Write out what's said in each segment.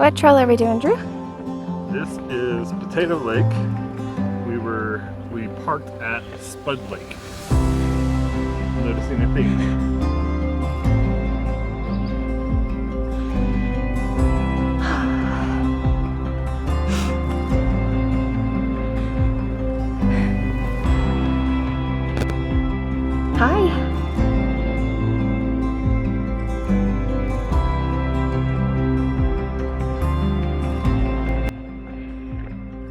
what trail are we doing, Drew? This is Potato Lake. We parked at Spud Lake. Noticing a theme. Hi.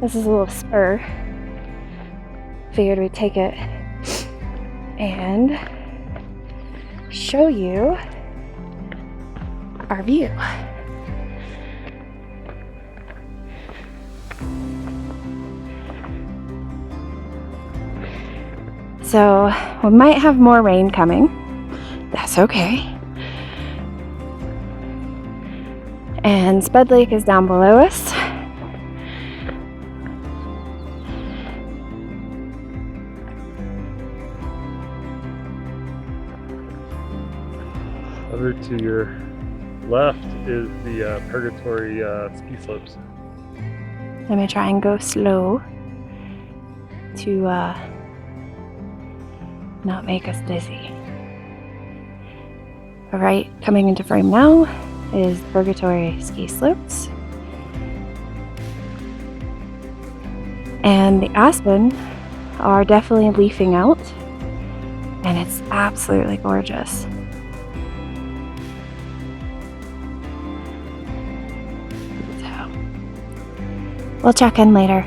This is a little spur. Figured we'd take it and show you our view. So we might have more rain coming. That's okay. And Spud Lake is down below us. Over to your left is the Purgatory ski slopes. Let me try and go slow to not make us dizzy. Alright, coming into frame now is Purgatory ski slopes. And the aspen are definitely leafing out, and it's absolutely gorgeous. So, we'll check in later.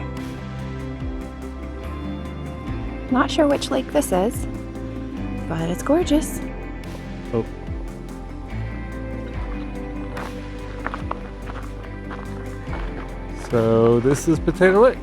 Not sure which lake this is, but it's gorgeous. Oh. So this is Potato Lake.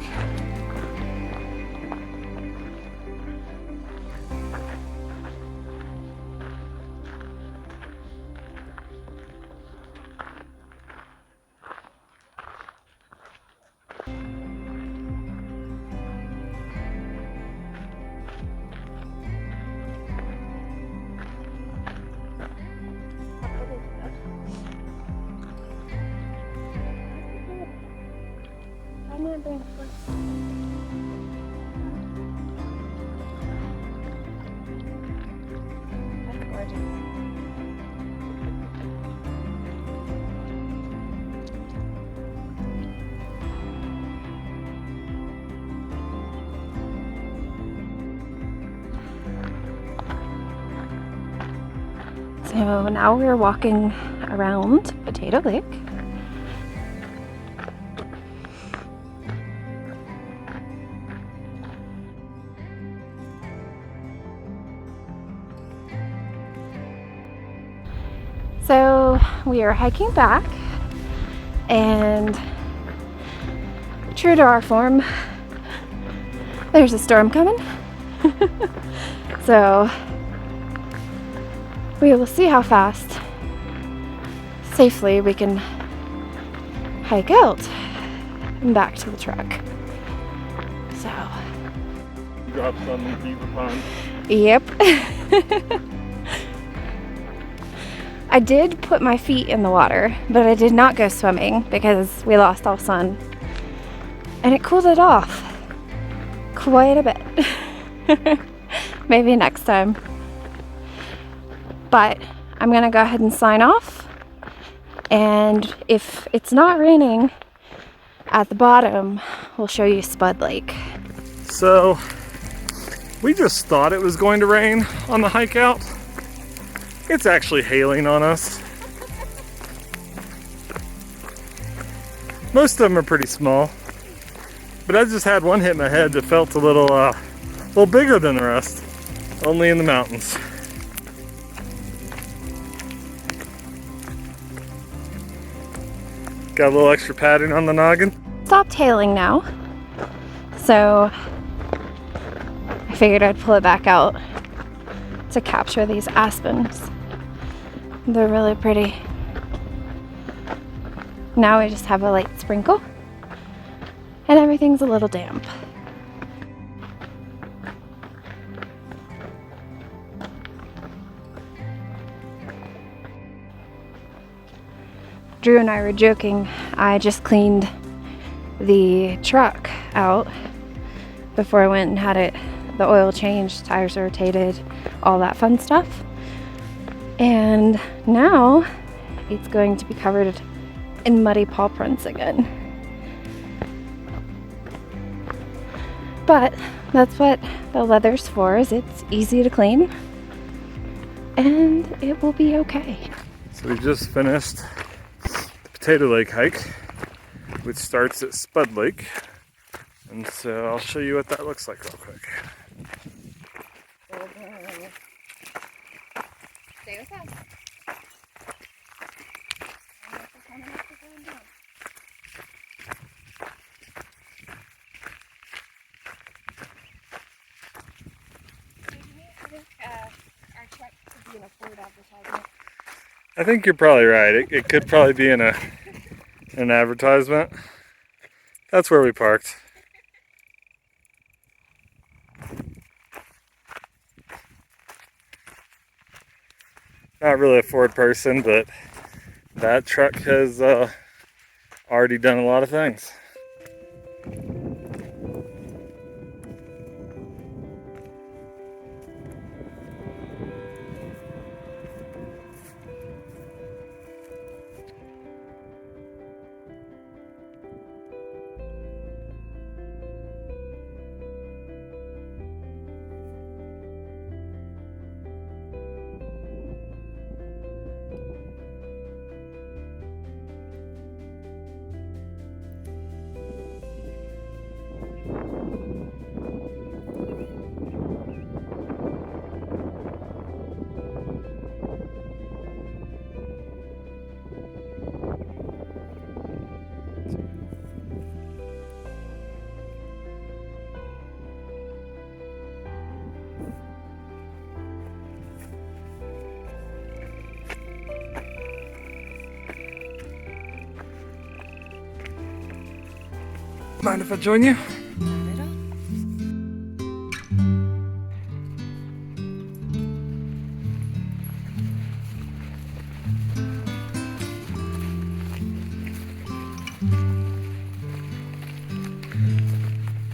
That's gorgeous. So now we're walking around Potato Lake. So we are hiking back, and true to our form, there's a storm coming. So we will see how fast safely we can hike out and back to the truck. So Drop some in Beaver Pond. yep. I did put my feet in the water, but I did not go swimming because we lost all sun. And it cooled it off quite a bit. Maybe next time. But I'm gonna go ahead and sign off. And if it's not raining at the bottom, we'll show you Spud Lake. So we just thought it was going to rain on the hike out. It's actually hailing on us. Most of them are pretty small, but I just had one hit my head that felt a little bigger than the rest, only in the mountains. Got a little extra padding on the noggin. Stopped hailing now, so I figured I'd pull it back out to capture these aspens. They're really pretty. Now we just have a light sprinkle and everything's a little damp. Drew and I were joking. I just cleaned the truck out before I went and had the oil changed, tires rotated, all that fun stuff. And now it's going to be covered in muddy paw prints again. But that's what the leather's for, is it's easy to clean and it will be okay. So we just finished the Potato Lake hike, which starts at Spud Lake. And so I'll show you what that looks like real quick. Stay with us. Our truck could be in a Ford advertisement. I think you're probably right. It could probably be in an advertisement. That's where we parked. Not really a Ford person, but that truck has already done a lot of things. Mind if I join you? Not at all.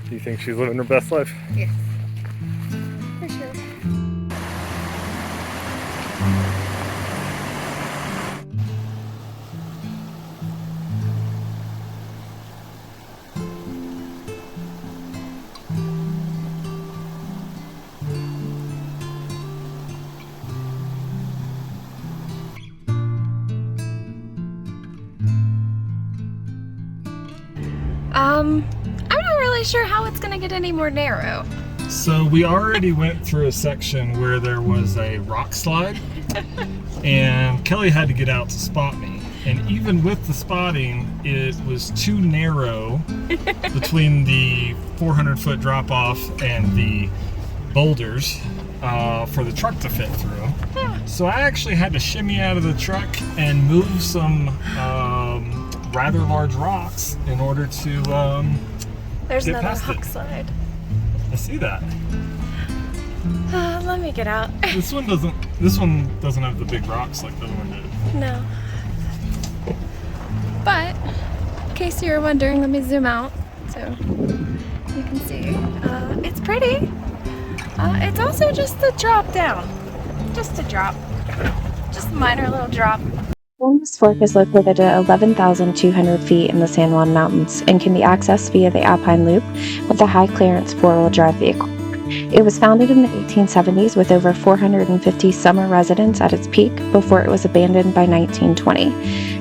Do you think she's living her best life? Yes. For sure. I'm not really sure how it's gonna get any more narrow. So we already went through a section where there was a rock slide and Kelly had to get out to spot me. And even with the spotting, it was too narrow between the 400-foot drop off and the boulders for the truck to fit through. So I actually had to shimmy out of the truck and move some rather large rocks in order to There's get another past hook it. slide. I see that. Let me get out. This one doesn't have the big rocks like the other one did. No. But, in case you were wondering, let me zoom out so you can see. It's pretty. It's also just a drop down. Just a drop. Just a minor little drop. Animas Fork is located at 11,200 feet in the San Juan Mountains and can be accessed via the Alpine Loop with a high-clearance four-wheel drive vehicle. It was founded in the 1870s with over 450 summer residents at its peak before it was abandoned by 1920.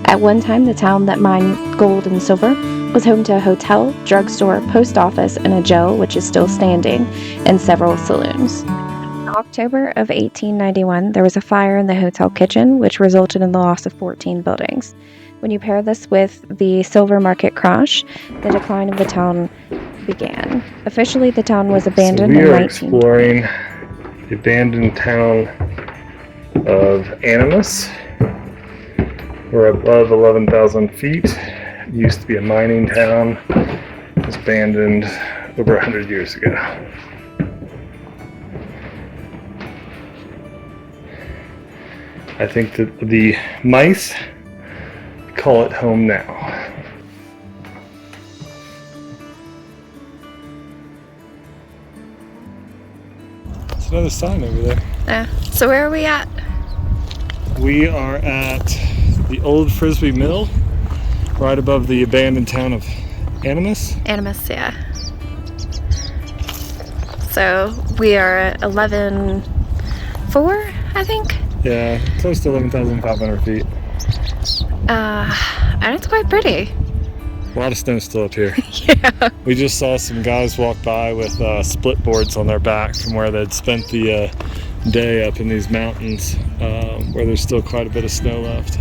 At one time, the town that mined gold and silver was home to a hotel, drugstore, post office, and a jail, which is still standing, and several saloons. In October of 1891, there was a fire in the hotel kitchen, which resulted in the loss of 14 buildings. When you pair this with the silver market crash, the decline of the town began. Officially, the town was abandoned So we in are exploring the abandoned town of Animas. We're above 11,000 feet. It used to be a mining town. It was abandoned over 100 years ago. I think that the mice call it home now. There's another sign over there. So where are we at? We are at the old Frisbee Mill, right above the abandoned town of Animas. Animas, yeah. So we are at 11,400, I think. Yeah, close to 11,500 feet. And it's quite pretty. A lot of snow still up here. Yeah. We just saw some guys walk by with split boards on their back from where they'd spent the day up in these mountains, where there's still quite a bit of snow left.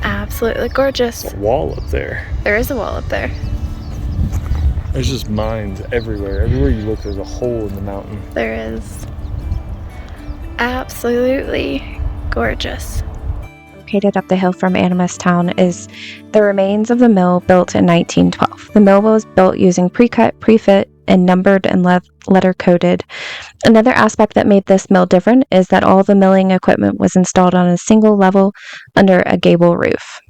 Absolutely gorgeous. There's a wall up there. There is a wall up there. There's just mines everywhere. Everywhere you look, there's a hole in the mountain. There is. Absolutely gorgeous. Located up the hill from Animas Town is the remains of the mill built in 1912. The mill was built using pre-cut, pre-fit, and numbered and letter-coded. Another aspect that made this mill different is that all the milling equipment was installed on a single level under a gable roof.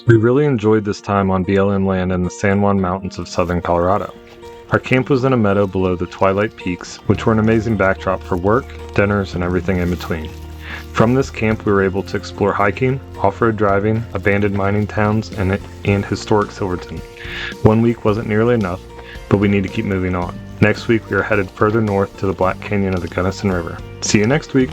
We really enjoyed this time on BLM land in the San Juan Mountains of southern Colorado. Our camp was in a meadow below the Twilight Peaks, which were an amazing backdrop for work, dinners, and everything in between. From this camp, we were able to explore hiking, off-road driving, abandoned mining towns, and historic Silverton. 1 week wasn't nearly enough, but we need to keep moving on. Next week, we are headed further north to the Black Canyon of the Gunnison River. See you next week!